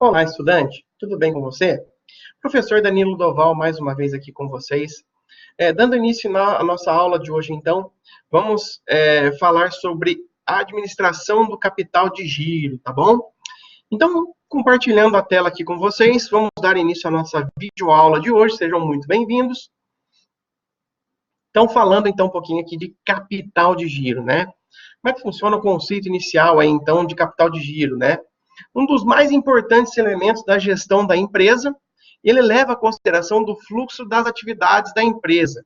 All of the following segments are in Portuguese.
Olá, estudante, tudo bem com você? Professor Danilo Doval, mais uma vez aqui com vocês. Dando início à nossa aula de hoje, então, vamos falar sobre a administração do capital de giro, tá bom? Então, compartilhando a tela aqui com vocês, vamos dar início à nossa videoaula de hoje, sejam muito bem-vindos. Então, falando então um pouquinho aqui de capital de giro, né? Como é que funciona o conceito inicial aí, então, de capital de giro, né? Um dos mais importantes elementos da gestão da empresa, ele leva à consideração do fluxo das atividades da empresa.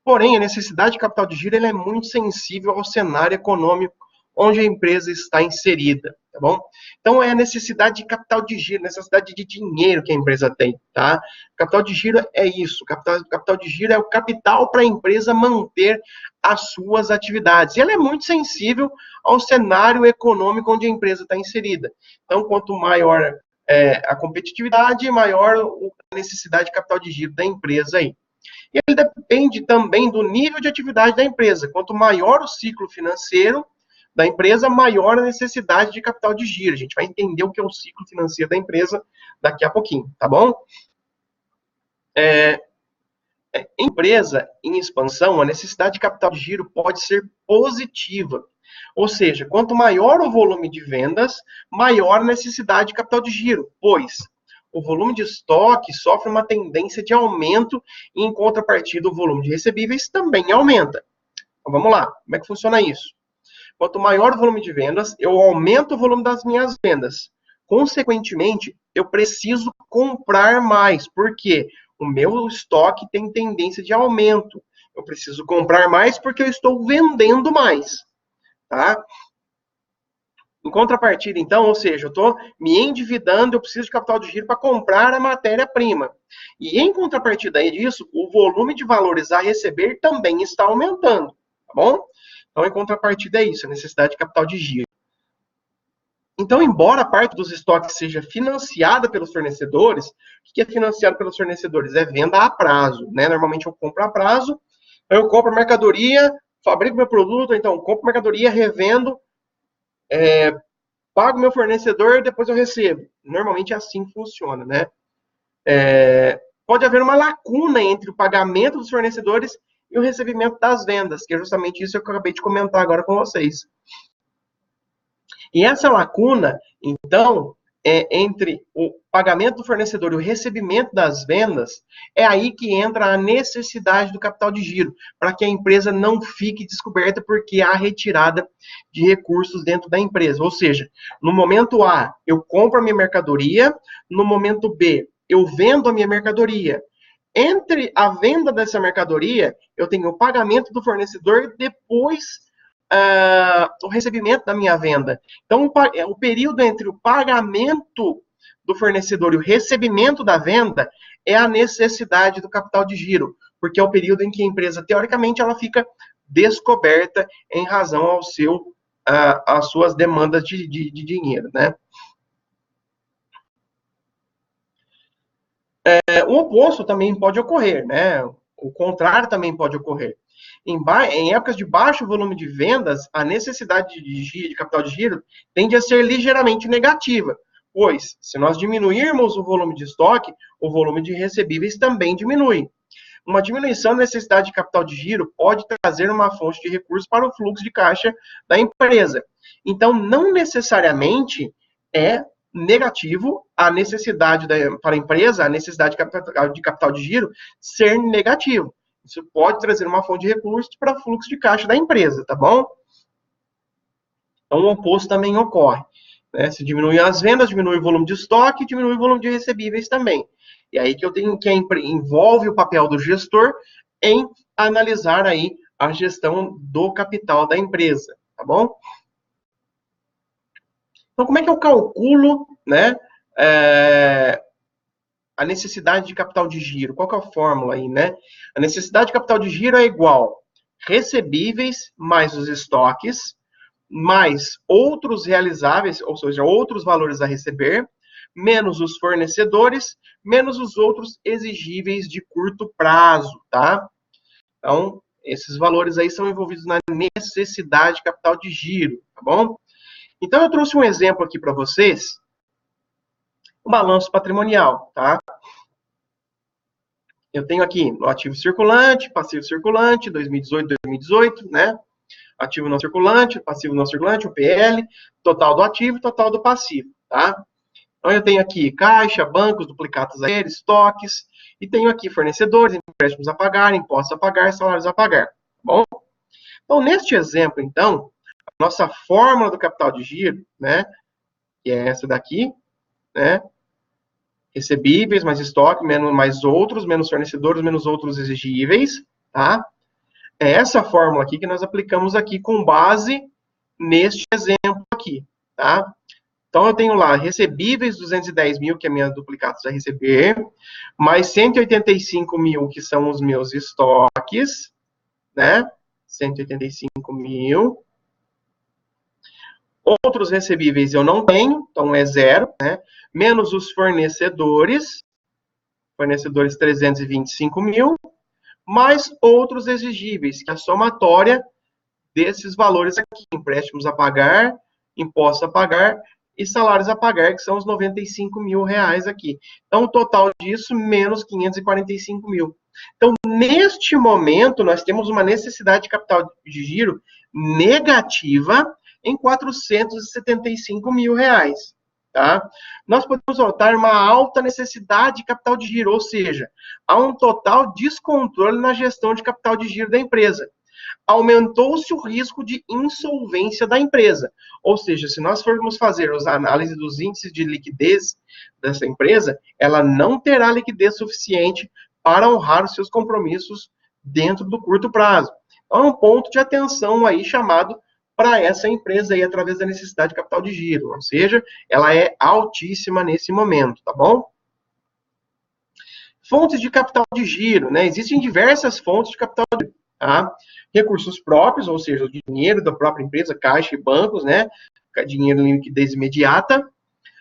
Porém, a necessidade de capital de giro é muito sensível ao cenário econômico onde a empresa está inserida, tá bom? Então, é a necessidade de capital de giro, necessidade de dinheiro que a empresa tem, tá? Capital de giro é isso, capital de giro é o capital para a empresa manter as suas atividades. E ela é muito sensível ao cenário econômico onde a empresa está inserida. Então, quanto maior a competitividade, maior a necessidade de capital de giro da empresa aí. E ele depende também do nível de atividade da empresa. Quanto maior o ciclo financeiro da empresa, maior a necessidade de capital de giro. A gente vai entender o que é o ciclo financeiro da empresa daqui a pouquinho, tá bom? Empresa em expansão, a necessidade de capital de giro pode ser positiva. Ou seja, quanto maior o volume de vendas, maior a necessidade de capital de giro, pois o volume de estoque sofre uma tendência de aumento e, em contrapartida, o volume de recebíveis também aumenta. Então, vamos lá, como é que funciona isso? Quanto maior o volume de vendas, eu aumento o volume das minhas vendas. Consequentemente, eu preciso comprar mais, porque o meu estoque tem tendência de aumento. Eu preciso comprar mais porque eu estou vendendo mais, tá? Em contrapartida, então, ou seja, eu estou me endividando, eu preciso de capital de giro para comprar a matéria-prima. E em contrapartida disso, o volume de valores a receber também está aumentando, tá bom? Então, em contrapartida é isso, a necessidade de capital de giro. Então, embora a parte dos estoques seja financiada pelos fornecedores, o que é financiado pelos fornecedores? É venda a prazo, né? Normalmente eu compro a prazo, eu compro mercadoria, fabrico meu produto, então compro mercadoria, revendo, pago meu fornecedor, depois eu recebo. Normalmente é assim que funciona, né? Pode haver uma lacuna entre o pagamento dos fornecedores e o recebimento das vendas, que é justamente isso que eu acabei de comentar agora com vocês. E essa lacuna, então, entre o pagamento do fornecedor e o recebimento das vendas, é aí que entra a necessidade do capital de giro, para que a empresa não fique descoberta porque há retirada de recursos dentro da empresa. Ou seja, no momento A, eu compro a minha mercadoria, no momento B, eu vendo a minha mercadoria. Entre a venda dessa mercadoria, eu tenho o pagamento do fornecedor, depois o recebimento da minha venda. Então, o período entre o pagamento do fornecedor e o recebimento da venda é a necessidade do capital de giro, porque é o período em que a empresa, teoricamente, ela fica descoberta em razão ao às suas demandas de dinheiro, né? O oposto também pode ocorrer, né? O contrário também pode ocorrer. Em épocas de baixo volume de vendas, a necessidade de capital de giro tende a ser ligeiramente negativa, pois, se nós diminuirmos o volume de estoque, o volume de recebíveis também diminui. Uma diminuição da necessidade de capital de giro pode trazer uma fonte de recursos para o fluxo de caixa da empresa. Então, não necessariamente é negativo a necessidade para a empresa, a necessidade de capital de giro ser negativo. Isso pode trazer uma fonte de recursos para o fluxo de caixa da empresa, tá bom? Então, o oposto também ocorre. Né? Se diminui as vendas, diminui o volume de estoque, diminui o volume de recebíveis também. E aí que eu tenho que envolve o papel do gestor em analisar aí a gestão do capital da empresa, tá bom? Então, como é que eu calculo, né, a necessidade de capital de giro? Qual que é a fórmula aí, né? A necessidade de capital de giro é igual recebíveis mais os estoques, mais outros realizáveis, ou seja, outros valores a receber, menos os fornecedores, menos os outros exigíveis de curto prazo, tá? Então, esses valores aí são envolvidos na necessidade de capital de giro, tá bom? Então, eu trouxe um exemplo aqui para vocês, o balanço patrimonial, tá? Eu tenho aqui o ativo circulante, passivo circulante, 2018, né? Ativo não circulante, passivo não circulante, o PL, total do ativo, total do passivo, tá? Então, eu tenho aqui caixa, bancos, duplicatas aéreos, estoques, e tenho aqui fornecedores, empréstimos a pagar, impostos a pagar, salários a pagar, tá bom? Então, neste exemplo, então, a nossa fórmula do capital de giro, né, que é essa daqui, né, recebíveis, mais estoque, menos, mais outros, menos fornecedores, menos outros exigíveis, tá? É essa fórmula aqui que nós aplicamos aqui com base neste exemplo aqui, tá? Então, eu tenho lá recebíveis 210 mil, que é minha duplicados a receber, mais 185 mil, que são os meus estoques, né? 185 mil. Outros recebíveis eu não tenho, então é zero, né? Menos os fornecedores 325 mil, mais outros exigíveis, que é a somatória desses valores aqui, empréstimos a pagar, impostos a pagar e salários a pagar, que são os 95 mil reais aqui. Então, o total disso, menos 545 mil. Então, neste momento, nós temos uma necessidade de capital de giro negativa em 475 mil reais. Tá? Nós podemos notar uma alta necessidade de capital de giro, ou seja, há um total descontrole na gestão de capital de giro da empresa. Aumentou-se o risco de insolvência da empresa. Ou seja, se nós formos fazer as análises dos índices de liquidez dessa empresa, ela não terá liquidez suficiente para honrar os seus compromissos dentro do curto prazo. Então, é um ponto de atenção aí chamado para essa empresa aí, através da necessidade de capital de giro. Ou seja, ela é altíssima nesse momento, tá bom? Fontes de capital de giro, né? Existem diversas fontes de capital de giro, tá? Recursos próprios, ou seja, o dinheiro da própria empresa, caixa e bancos, né? Dinheiro em liquidez imediata.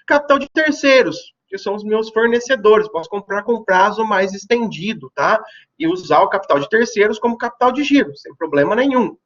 Capital de terceiros, que são os meus fornecedores. Posso comprar com prazo mais estendido, tá? E usar o capital de terceiros como capital de giro, sem problema nenhum,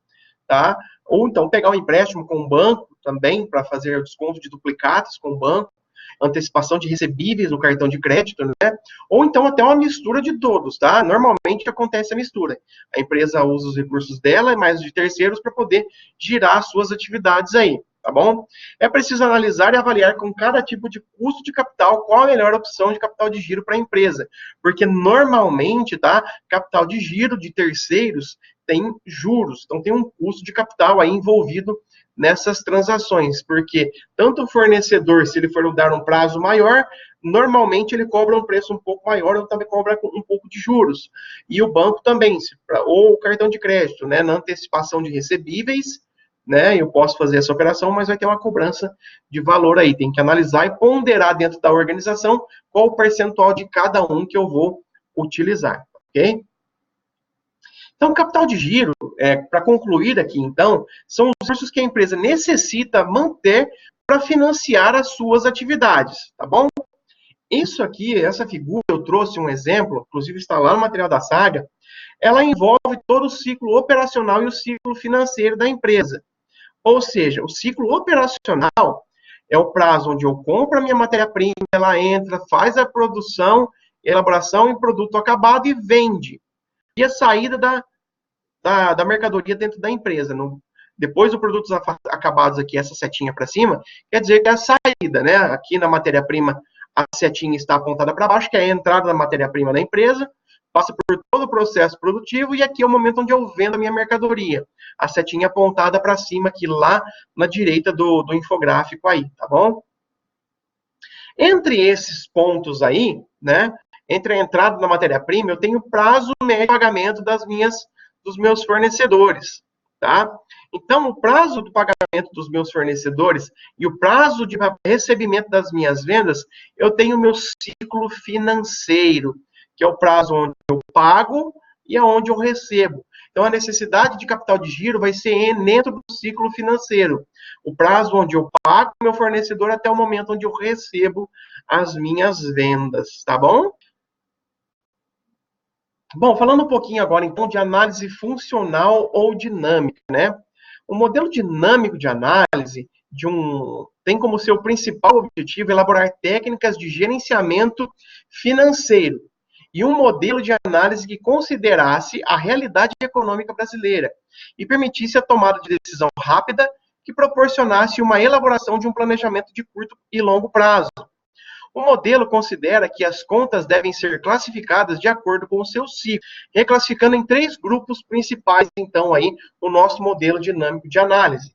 tá? Ou então pegar um empréstimo com o banco também, para fazer desconto de duplicatas com o banco, antecipação de recebíveis no cartão de crédito, né? Ou então até uma mistura de todos, tá? Normalmente acontece a mistura. A empresa usa os recursos dela e mais de terceiros para poder girar as suas atividades aí, tá bom? É preciso analisar e avaliar com cada tipo de custo de capital qual a melhor opção de capital de giro para a empresa, porque normalmente, tá? Capital de giro de terceiros tem juros, então tem um custo de capital aí envolvido nessas transações, porque tanto o fornecedor, se ele for dar um prazo maior, normalmente ele cobra um preço um pouco maior, ou também cobra um pouco de juros. E o banco também, ou o cartão de crédito, né, na antecipação de recebíveis, né, eu posso fazer essa operação, mas vai ter uma cobrança de valor aí, tem que analisar e ponderar dentro da organização qual o percentual de cada um que eu vou utilizar, ok? Então, capital de giro, para concluir aqui, então, são os recursos que a empresa necessita manter para financiar as suas atividades, tá bom? Isso aqui, essa figura, eu trouxe um exemplo, inclusive está lá no material da Saga, ela envolve todo o ciclo operacional e o ciclo financeiro da empresa. Ou seja, o ciclo operacional é o prazo onde eu compro a minha matéria-prima, ela entra, faz a produção, elaboração em produto acabado e vende. E a saída da mercadoria dentro da empresa. Depois do produtos acabados aqui, essa setinha para cima, quer dizer que é a saída, né? Aqui na matéria-prima, a setinha está apontada para baixo, que é a entrada da matéria-prima na empresa, passa por todo o processo produtivo, e aqui é o momento onde eu vendo a minha mercadoria. A setinha apontada para cima, aqui lá na direita do infográfico aí, tá bom? Entre esses pontos aí, né? Entre a entrada da matéria-prima, eu tenho prazo médio de pagamento dos meus fornecedores, tá? Então, o prazo do pagamento dos meus fornecedores e o prazo de recebimento das minhas vendas, eu tenho o meu ciclo financeiro, que é o prazo onde eu pago e aonde eu recebo. Então, a necessidade de capital de giro vai ser dentro do ciclo financeiro. O prazo onde eu pago o meu fornecedor até o momento onde eu recebo as minhas vendas, tá bom? Bom, falando um pouquinho agora, então, de análise funcional ou dinâmica, né? O modelo dinâmico de análise, tem como seu principal objetivo elaborar técnicas de gerenciamento financeiro e um modelo de análise que considerasse a realidade econômica brasileira e permitisse a tomada de decisão rápida que proporcionasse uma elaboração de um planejamento de curto e longo prazo. O modelo considera que as contas devem ser classificadas de acordo com o seu ciclo, reclassificando em 3 grupos principais, então, aí, o nosso modelo dinâmico de análise.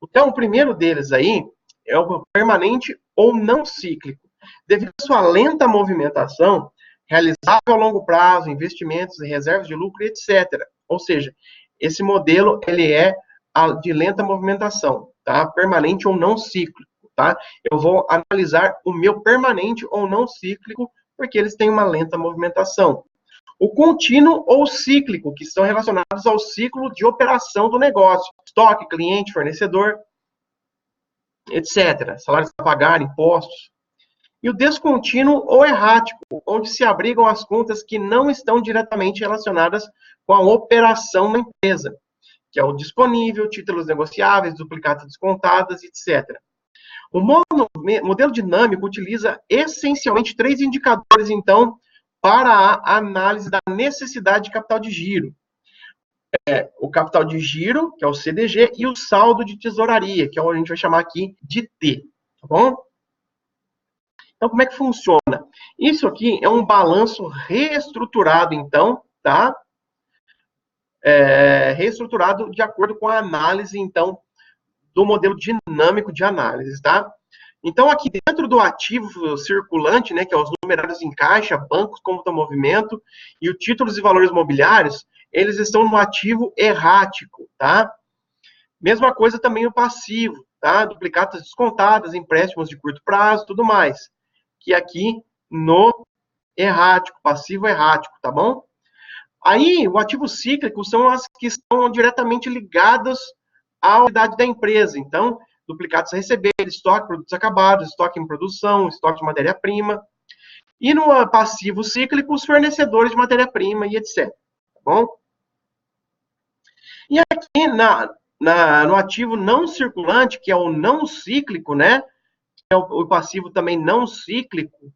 Então, o primeiro deles aí é o permanente ou não cíclico. Devido à sua lenta movimentação, realizável a longo prazo, investimentos em reservas de lucro, etc. Ou seja, esse modelo, ele é de lenta movimentação, tá? Permanente ou não cíclico, tá? Eu vou analisar o meu permanente ou não cíclico, porque eles têm uma lenta movimentação. O contínuo ou cíclico, que estão relacionados ao ciclo de operação do negócio, estoque, cliente, fornecedor, etc. Salários a pagar, impostos. E o descontínuo ou errático, onde se abrigam as contas que não estão diretamente relacionadas com a operação da empresa, que é o disponível, títulos negociáveis, duplicatas descontadas, etc. O modelo dinâmico utiliza essencialmente 3 indicadores, então, para a análise da necessidade de capital de giro. O capital de giro, que é o CDG, e o saldo de tesouraria, que é o que a gente vai chamar aqui de T, tá bom? Então, como é que funciona? Isso aqui é um balanço reestruturado, então, tá? Reestruturado de acordo com a análise, então, do modelo dinâmico de análise, tá? Então, aqui dentro do ativo circulante, né, que é os numerados em caixa, bancos, conta movimento, e os títulos e valores mobiliários, eles estão no ativo errático, tá? Mesma coisa também o passivo, tá? Duplicatas descontadas, empréstimos de curto prazo, tudo mais. Que aqui no errático, passivo errático, tá bom? Aí, o ativo cíclico são as que estão diretamente ligadas à unidade da empresa. Então, duplicados a receber, estoque, produtos acabados, estoque em produção, estoque de matéria-prima. E no passivo cíclico, os fornecedores de matéria-prima e etc. Tá bom? E aqui no ativo não circulante, que é o não cíclico, né? Que é o passivo também não cíclico,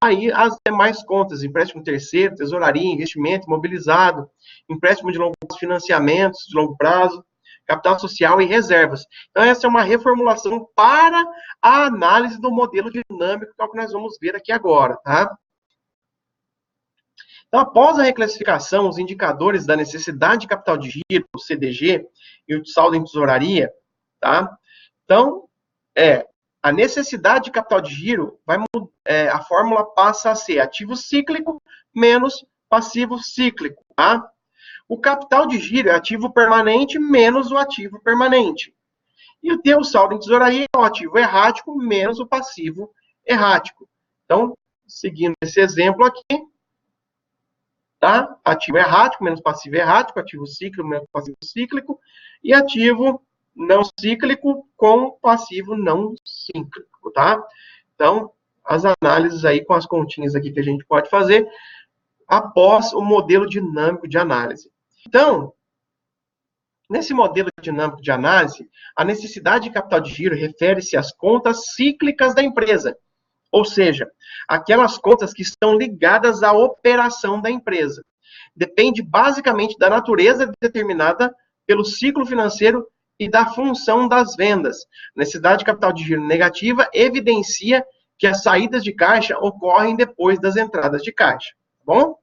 aí as demais contas, empréstimo terceiro, tesouraria, investimento imobilizado, empréstimo de longo prazo, financiamentos de longo prazo, capital social e reservas. Então, essa é uma reformulação para a análise do modelo dinâmico, que é o que nós vamos ver aqui agora, tá? Então, após a reclassificação, os indicadores da necessidade de capital de giro, o CDG, e o saldo em tesouraria, tá? Então, a necessidade de capital de giro, a fórmula passa a ser ativo cíclico menos passivo cíclico, tá? O capital de giro é ativo permanente menos o ativo permanente. E o teu saldo em tesouraria é o ativo errático menos o passivo errático. Então, seguindo esse exemplo aqui, tá? Ativo errático menos passivo errático, ativo cíclico menos passivo cíclico, e ativo não cíclico com passivo não cíclico, tá? Então, as análises aí com as continhas aqui que a gente pode fazer após o modelo dinâmico de análise. Então, nesse modelo dinâmico de análise, a necessidade de capital de giro refere-se às contas cíclicas da empresa, ou seja, aquelas contas que estão ligadas à operação da empresa. Depende basicamente da natureza determinada pelo ciclo financeiro e da função das vendas. A necessidade de capital de giro negativa evidencia que as saídas de caixa ocorrem depois das entradas de caixa, tá bom?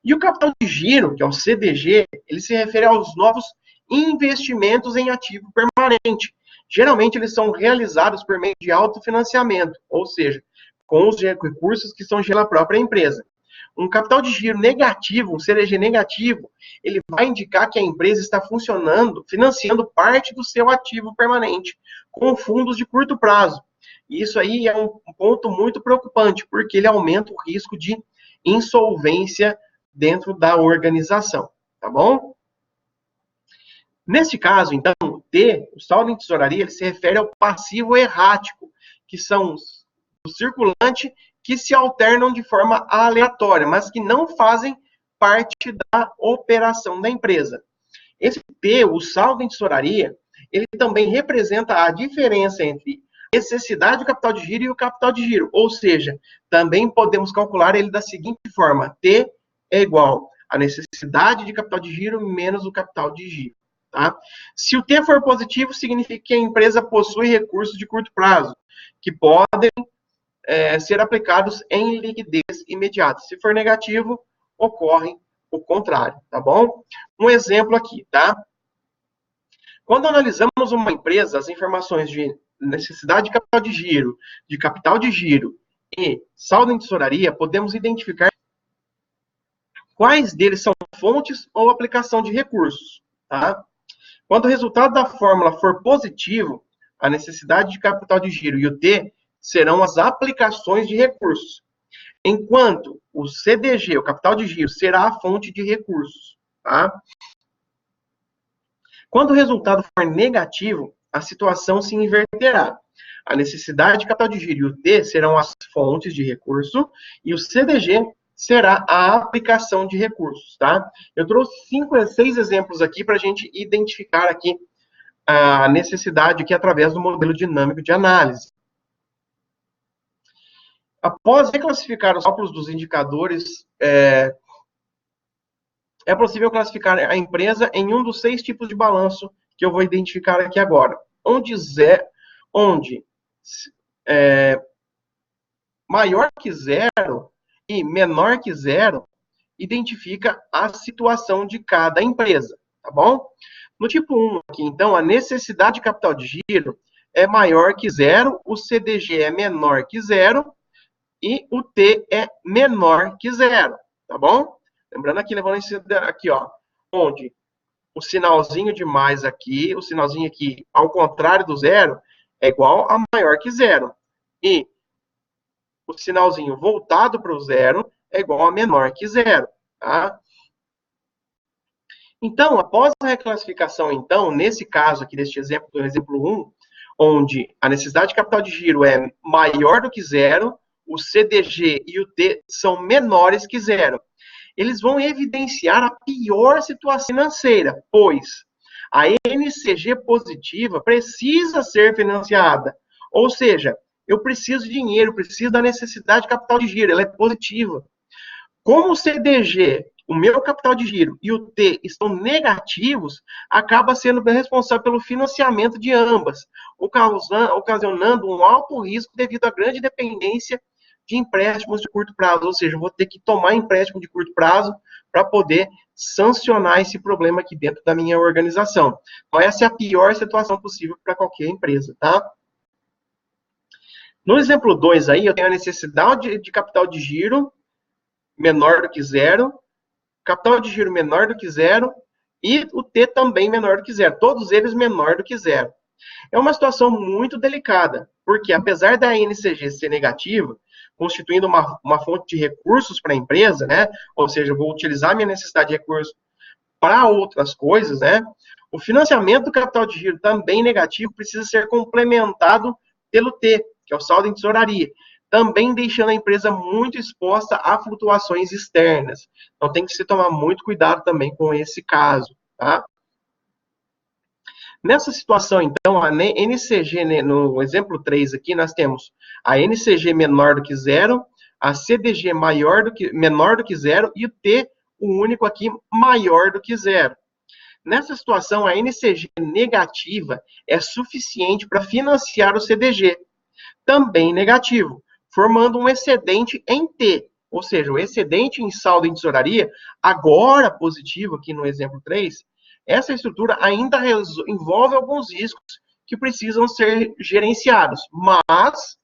E o capital de giro, que é o CDG, ele se refere aos novos investimentos em ativo permanente. Geralmente, eles são realizados por meio de autofinanciamento, ou seja, com os recursos que são pela própria empresa. Um capital de giro negativo, um CDG negativo, ele vai indicar que a empresa está financiando parte do seu ativo permanente com fundos de curto prazo. E isso aí é um ponto muito preocupante, porque ele aumenta o risco de insolvência dentro da organização, tá bom? Neste caso, então, o saldo em tesouraria, ele se refere ao passivo errático, que são o circulante que se alternam de forma aleatória, mas que não fazem parte da operação da empresa. Esse P, o saldo em tesouraria, ele também representa a diferença entre necessidade do capital de giro e o capital de giro. Ou seja, também podemos calcular ele da seguinte forma: T é igual a necessidade de capital de giro menos o capital de giro. Tá? Se o T for positivo, significa que a empresa possui recursos de curto prazo, que podem ser aplicados em liquidez imediata. Se for negativo, ocorre o contrário, tá bom? Um exemplo aqui, tá? Quando analisamos uma empresa, as informações de necessidade de capital de giro e saldo em tesouraria, podemos identificar quais deles são fontes ou aplicação de recursos, tá? Quando o resultado da fórmula for positivo, a necessidade de capital de giro e o T serão as aplicações de recursos, enquanto o CDG, o capital de giro, será a fonte de recursos, tá? Quando o resultado for negativo, a situação se inverterá. A necessidade de capital de giro e o T serão as fontes de recurso e o CDG será a aplicação de recursos, tá? Eu trouxe 6 exemplos aqui para a gente identificar aqui a necessidade aqui através do modelo dinâmico de análise. Após reclassificar os cálculos dos indicadores, é possível classificar a empresa em um dos 6 tipos de balanço que eu vou identificar aqui agora. Onde maior que zero e menor que zero identifica a situação de cada empresa, tá bom? No tipo 1 aqui, então, a necessidade de capital de giro é maior que zero, o CDG é menor que zero e o T é menor que zero, tá bom? Lembrando aqui, levando esse aqui, ó, onde o sinalzinho de mais aqui, o sinalzinho aqui, ao contrário do zero, é igual a maior que zero. E o sinalzinho voltado para o zero é igual a menor que zero, tá? Então, após a reclassificação, então, nesse caso aqui, deste exemplo, do exemplo 1, onde a necessidade de capital de giro é maior do que zero, o CDG e o T são menores que zero. Eles vão evidenciar a pior situação financeira, pois a NCG positiva precisa ser financiada. Ou seja, eu preciso de dinheiro, preciso da necessidade de capital de giro, ela é positiva. Como o CDG, o meu capital de giro, e o T estão negativos, acaba sendo responsável pelo financiamento de ambas, ocasionando um alto risco devido à grande dependência de empréstimos de curto prazo, ou seja, eu vou ter que tomar empréstimo de curto prazo para poder sancionar esse problema aqui dentro da minha organização. Então, essa é a pior situação possível para qualquer empresa, tá? No exemplo 2 aí, eu tenho a necessidade de capital de giro menor do que zero, capital de giro menor do que zero e o T também menor do que zero, todos eles menor do que zero. É uma situação muito delicada, porque apesar da NCG ser negativa, constituindo uma fonte de recursos para a empresa, né? Ou seja, eu vou utilizar minha necessidade de recursos para outras coisas, né? O financiamento do capital de giro também negativo precisa ser complementado pelo T, que é o saldo em tesouraria, também deixando a empresa muito exposta a flutuações externas. Então tem que se tomar muito cuidado também com esse caso, tá? Nessa situação, então, a NCG, né, no exemplo 3 aqui, nós temos a NCG menor do que zero, a CDG menor do que zero e o T, o único aqui, maior do que zero. Nessa situação, a NCG negativa é suficiente para financiar o CDG, também negativo, formando um excedente em T, ou seja, o excedente em saldo em tesouraria, agora positivo aqui no exemplo 3, essa estrutura ainda envolve alguns riscos que precisam ser gerenciados, mas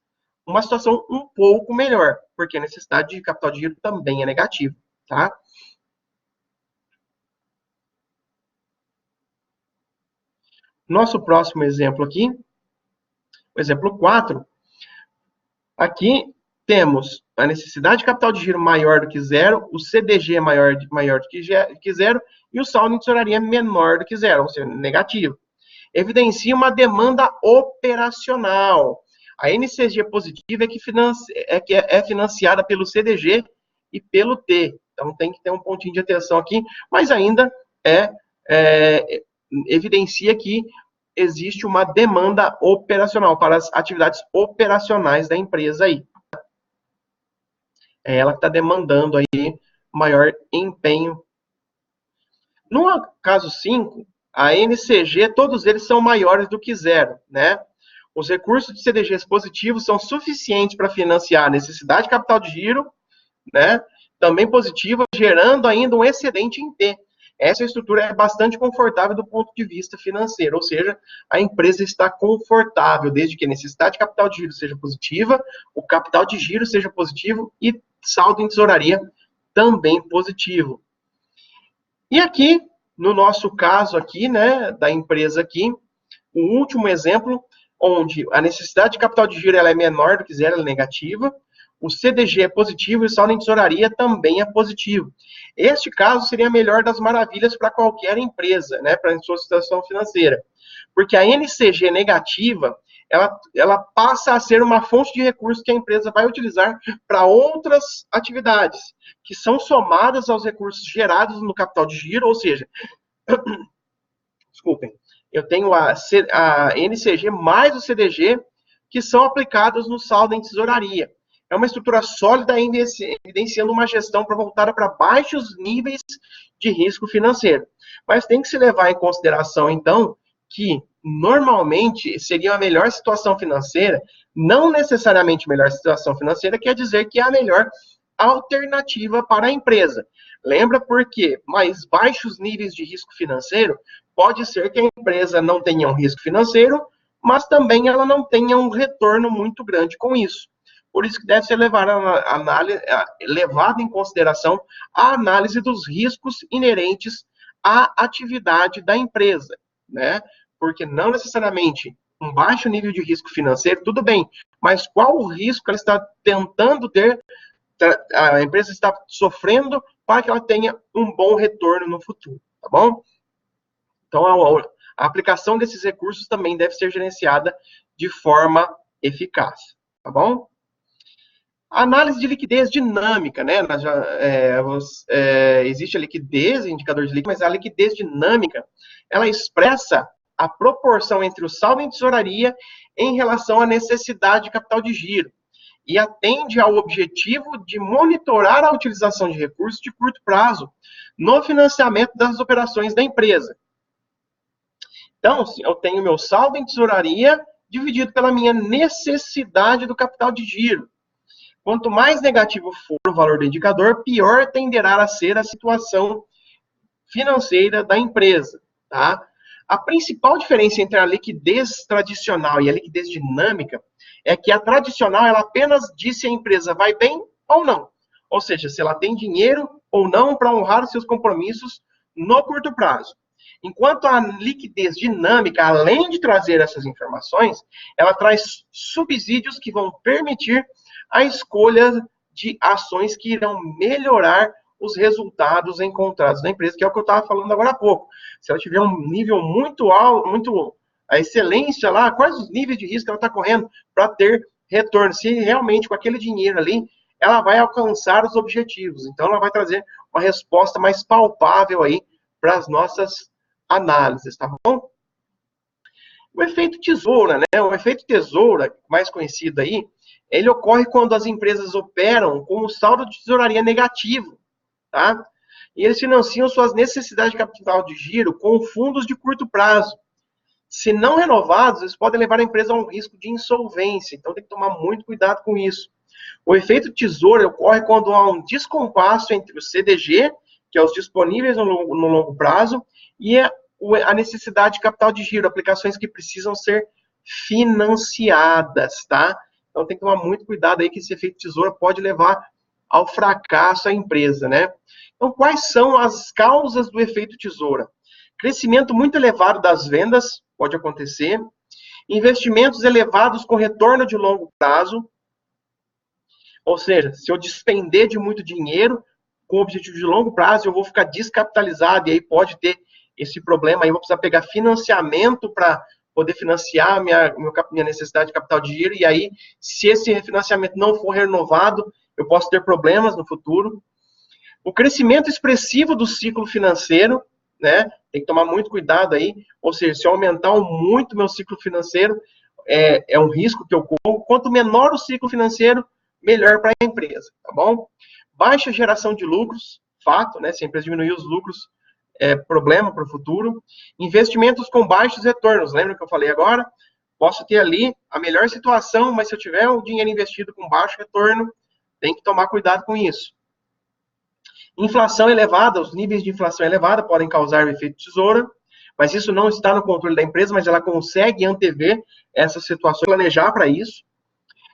uma situação um pouco melhor, porque a necessidade de capital de giro também é negativa, tá? Nosso próximo exemplo aqui, o exemplo 4, aqui temos a necessidade de capital de giro maior do que zero, o CDG é maior do que zero e o saldo em tesouraria é menor do que zero, ou seja, negativo. Evidencia uma demanda operacional. A NCG positiva é financiada pelo CDG e pelo T. Então tem que ter um pontinho de atenção aqui, mas ainda evidencia aqui existe uma demanda operacional para as atividades operacionais da empresa aí. É ela que está demandando aí maior empenho. No caso 5, a NCG, todos eles são maiores do que zero, né? Os recursos de CDGs positivos são suficientes para financiar a necessidade de capital de giro, né? Também positiva, gerando ainda um excedente em T. Essa estrutura é bastante confortável do ponto de vista financeiro, ou seja, a empresa está confortável, desde que a necessidade de capital de giro seja positiva, o capital de giro seja positivo e saldo em tesouraria também positivo. E aqui, no nosso caso aqui, né, da empresa aqui, o último exemplo, onde a necessidade de capital de giro ela é menor do que zero, ela é negativa, o CDG é positivo e o saldo em tesouraria também é positivo. Este caso seria a melhor das maravilhas para qualquer empresa, né, para a sua situação financeira. Porque a NCG negativa, ela passa a ser uma fonte de recursos que a empresa vai utilizar para outras atividades, que são somadas aos recursos gerados no capital de giro, ou seja, desculpem, eu tenho a NCG mais o CDG, que são aplicados no saldo em tesouraria. É uma estrutura sólida, evidenciando uma gestão voltada para baixos níveis de risco financeiro. Mas tem que se levar em consideração, então, que normalmente seria a melhor situação financeira, não necessariamente melhor situação financeira, quer dizer que é a melhor alternativa para a empresa. Lembra porque mais baixos níveis de risco financeiro, pode ser que a empresa não tenha um risco financeiro, mas também ela não tenha um retorno muito grande com isso. Por isso que deve ser levado em consideração a análise dos riscos inerentes à atividade da empresa, né? Porque não necessariamente um baixo nível de risco financeiro, tudo bem, mas qual o risco que ela está tentando ter, a empresa está sofrendo para que ela tenha um bom retorno no futuro, tá bom? Então, a aplicação desses recursos também deve ser gerenciada de forma eficaz, tá bom? A análise de liquidez dinâmica, né? Existe a liquidez, indicador de liquidez, mas a liquidez dinâmica, ela expressa a proporção entre o saldo em tesouraria em relação à necessidade de capital de giro e atende ao objetivo de monitorar a utilização de recursos de curto prazo no financiamento das operações da empresa. Então, eu tenho meu saldo em tesouraria dividido pela minha necessidade do capital de giro. Quanto mais negativo for o valor do indicador, pior tenderá a ser a situação financeira da empresa, tá? A principal diferença entre a liquidez tradicional e a liquidez dinâmica é que a tradicional, ela apenas diz se a empresa vai bem ou não. Ou seja, se ela tem dinheiro ou não para honrar os seus compromissos no curto prazo. Enquanto a liquidez dinâmica, além de trazer essas informações, ela traz subsídios que vão permitir a escolha de ações que irão melhorar os resultados encontrados na empresa, que é o que eu estava falando agora há pouco. Se ela tiver um nível muito alto, a excelência lá, quais os níveis de risco ela está correndo para ter retorno? Se realmente com aquele dinheiro ali, ela vai alcançar os objetivos. Então, ela vai trazer uma resposta mais palpável aí para as nossas análises, tá bom? O efeito tesoura, né? O efeito tesoura, mais conhecido aí, ele ocorre quando as empresas operam com o saldo de tesouraria negativo, tá? E eles financiam suas necessidades de capital de giro com fundos de curto prazo. Se não renovados, eles podem levar a empresa a um risco de insolvência. Então, tem que tomar muito cuidado com isso. O efeito tesoura ocorre quando há um descompasso entre o CDG, que é os disponíveis no longo prazo, e a necessidade de capital de giro, aplicações que precisam ser financiadas, tá? Então, tem que tomar muito cuidado aí que esse efeito tesoura pode levar ao fracasso a empresa, né? Então, quais são as causas do efeito tesoura? Crescimento muito elevado das vendas, pode acontecer. Investimentos elevados com retorno de longo prazo. Ou seja, se eu despender de muito dinheiro com objetivo de longo prazo, eu vou ficar descapitalizado e aí pode ter esse problema. Aí eu vou precisar pegar financiamento para poder financiar minha necessidade de capital de giro. E aí, se esse refinanciamento não for renovado, eu posso ter problemas no futuro. O crescimento expressivo do ciclo financeiro, né? Tem que tomar muito cuidado aí, ou seja, se eu aumentar muito meu ciclo financeiro, é um risco que eu corro. Quanto menor o ciclo financeiro, melhor para a empresa, tá bom? Baixa geração de lucros, fato, né? Se a empresa diminuir os lucros, é problema para o futuro. Investimentos com baixos retornos, lembra que eu falei agora? Posso ter ali a melhor situação, mas se eu tiver o dinheiro investido com baixo retorno, tem que tomar cuidado com isso. Inflação elevada, os níveis de inflação elevada podem causar o efeito tesoura, mas isso não está no controle da empresa, mas ela consegue antever essa situação, planejar para isso.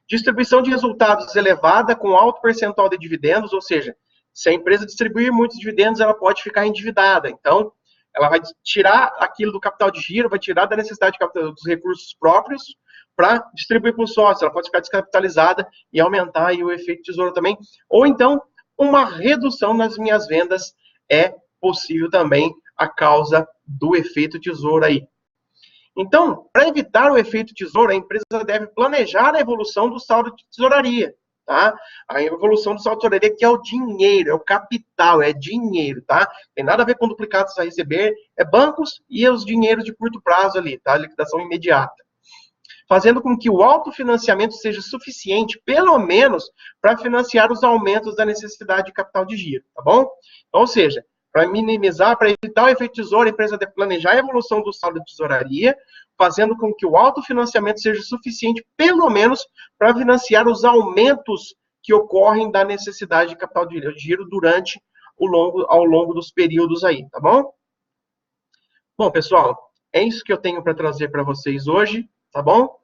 Distribuição de resultados elevada com alto percentual de dividendos, ou seja, se a empresa distribuir muitos dividendos, ela pode ficar endividada. Então, ela vai tirar aquilo do capital de giro, vai tirar da necessidade de capital, dos recursos próprios para distribuir para os sócios. Ela pode ficar descapitalizada e aumentar aí o efeito tesouro também. Ou então, uma redução nas minhas vendas é possível também a causa do efeito tesouro aí. Então, para evitar o efeito tesouro, a empresa deve planejar a evolução do saldo de tesouraria, tá? A evolução do saldo de tesouraria, que é o dinheiro, é o capital, é dinheiro, tá? Tem nada a ver com duplicados a receber, é bancos e os dinheiros de curto prazo ali, tá? Liquidação imediata. Fazendo com que o autofinanciamento seja suficiente, pelo menos, para financiar os aumentos da necessidade de capital de giro, tá bom? Então, ou seja, para minimizar, para evitar o efeito tesouro, a empresa deve planejar a evolução do saldo de tesouraria, fazendo com que o autofinanciamento seja suficiente, pelo menos, para financiar os aumentos que ocorrem da necessidade de capital de giro durante ao longo dos períodos aí, tá bom? Bom, pessoal, é isso que eu tenho para trazer para vocês hoje, tá bom?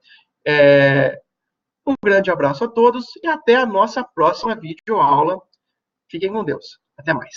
Um grande abraço a todos e até a nossa próxima videoaula. Fiquem com Deus. Até mais.